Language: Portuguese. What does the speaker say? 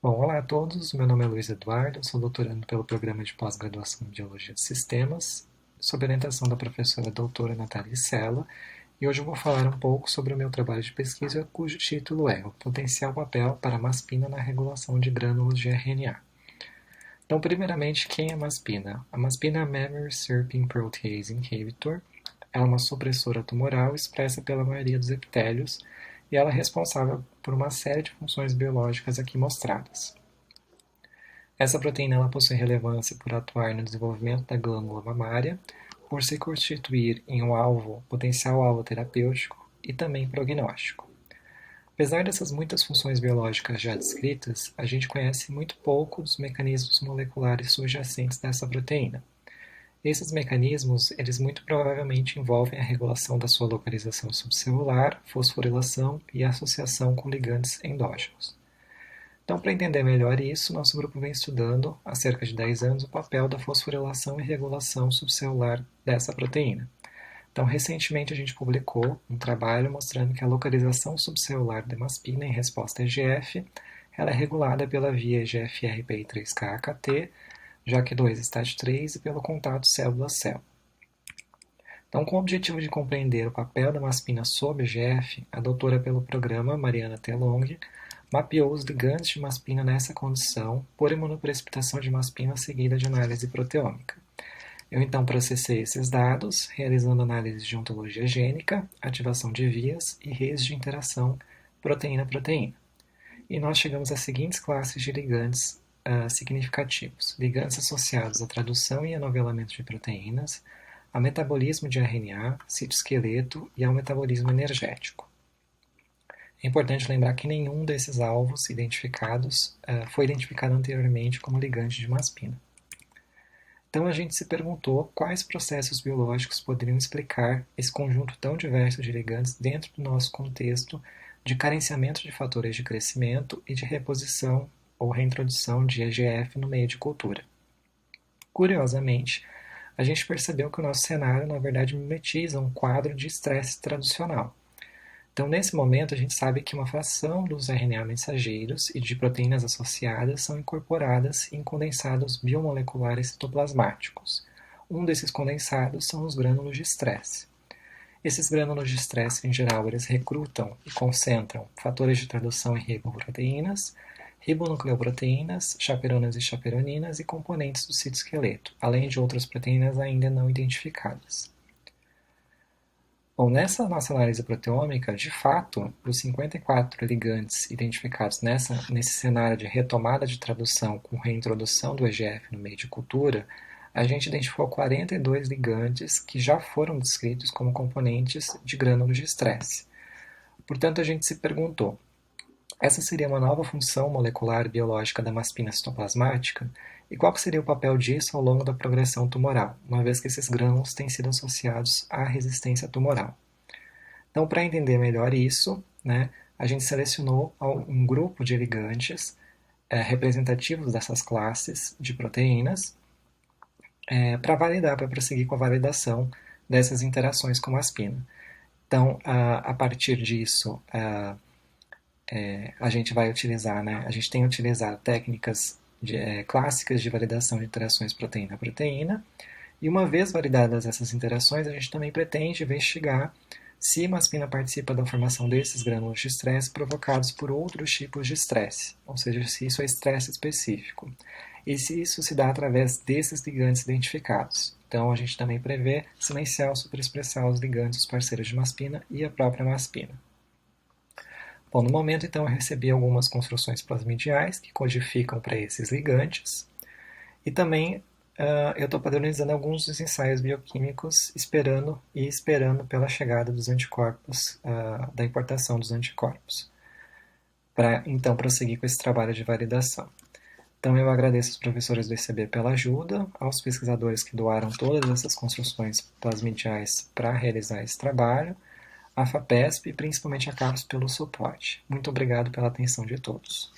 Bom, olá a todos, meu nome é Luiz Eduardo, sou doutorando pelo Programa de Pós-Graduação em Biologia de Sistemas, sob orientação da professora doutora Natália Sela, e hoje eu vou falar um pouco sobre o meu trabalho de pesquisa, cujo título é O Potencial Papel para a Maspina na Regulação de Grânulos de RNA. Então, primeiramente, quem é a maspina? A maspina é a Mammary Serpin Protease Inhibitor. Ela é uma supressora tumoral expressa pela maioria dos epitélios e ela é responsável por uma série de funções biológicas aqui mostradas. Essa proteína ela possui relevância por atuar no desenvolvimento da glândula mamária, por se constituir em um potencial alvo terapêutico e também prognóstico. Apesar dessas muitas funções biológicas já descritas, a gente conhece muito pouco dos mecanismos moleculares subjacentes dessa proteína. Esses mecanismos, eles muito provavelmente envolvem a regulação da sua localização subcelular, fosforilação e associação com ligandes endógenos. Então, para entender melhor isso, nosso grupo vem estudando há cerca de 10 anos o papel da fosforilação e regulação subcelular dessa proteína. Então, recentemente a gente publicou um trabalho mostrando que a localização subcelular da maspina em resposta a EGF ela é regulada pela via EGFRPI3K-AKT, JAK2-STAT3 e pelo contato célula-célula. Então, com o objetivo de compreender o papel da maspina sob EGF, a doutora pelo programa, Mariana Telong, mapeou os ligandes de maspina nessa condição por imunoprecipitação de maspina seguida de análise proteômica. Eu então processei esses dados, realizando análise de ontologia gênica, ativação de vias e redes de interação proteína-proteína. E nós chegamos às seguintes classes de ligandes significativos: ligandes associados à tradução e anovelamento de proteínas, a metabolismo de RNA, citoesqueleto e ao metabolismo energético. É importante lembrar que nenhum desses alvos identificados foi identificado anteriormente como ligante de maspina. Então a gente se perguntou quais processos biológicos poderiam explicar esse conjunto tão diverso de ligandes dentro do nosso contexto de carenciamento de fatores de crescimento e de reposição ou reintrodução de EGF no meio de cultura. Curiosamente, a gente percebeu que o nosso cenário, na verdade, mimetiza um quadro de estresse tradicional. Então, nesse momento, a gente sabe que uma fração dos RNA mensageiros e de proteínas associadas são incorporadas em condensados biomoleculares citoplasmáticos. Um desses condensados são os grânulos de estresse. Esses grânulos de estresse, em geral, eles recrutam e concentram fatores de tradução em riboproteínas, ribonucleoproteínas, chaperonas e chaperoninas e componentes do citoesqueleto, além de outras proteínas ainda não identificadas. Bom, nessa nossa análise proteômica, de fato, os 54 ligandes identificados nesse cenário de retomada de tradução com reintrodução do EGF no meio de cultura, a gente identificou 42 ligandes que já foram descritos como componentes de grânulos de estresse. Portanto, a gente se perguntou, essa seria uma nova função molecular biológica da maspina citoplasmática? E qual seria o papel disso ao longo da progressão tumoral, uma vez que esses grânulos têm sido associados à resistência tumoral? Então, para entender melhor isso, a gente selecionou um grupo de ligandes representativos dessas classes de proteínas para prosseguir com a validação dessas interações com a maspina. Então, a partir disso, a gente vai utilizar, a gente tem utilizado técnicas clássicas de validação de interações proteína-proteína, e uma vez validadas essas interações, a gente também pretende investigar se a maspina participa da formação desses grânulos de estresse provocados por outros tipos de estresse, ou seja, se isso é estresse específico, e se isso se dá através desses ligandes identificados. Então, a gente também prevê silenciar ou superexpressar os ligandes dos parceiros de maspina e a própria maspina. Bom, no momento, então, eu recebi algumas construções plasmidiais que codificam para esses ligantes e também eu estou padronizando alguns dos ensaios bioquímicos esperando pela chegada dos anticorpos, da importação dos anticorpos, para então prosseguir com esse trabalho de validação. Então eu agradeço aos professores do ICB pela ajuda, aos pesquisadores que doaram todas essas construções plasmidiais para realizar esse trabalho, a FAPESP e principalmente a CAPES pelo suporte. Muito obrigado pela atenção de todos.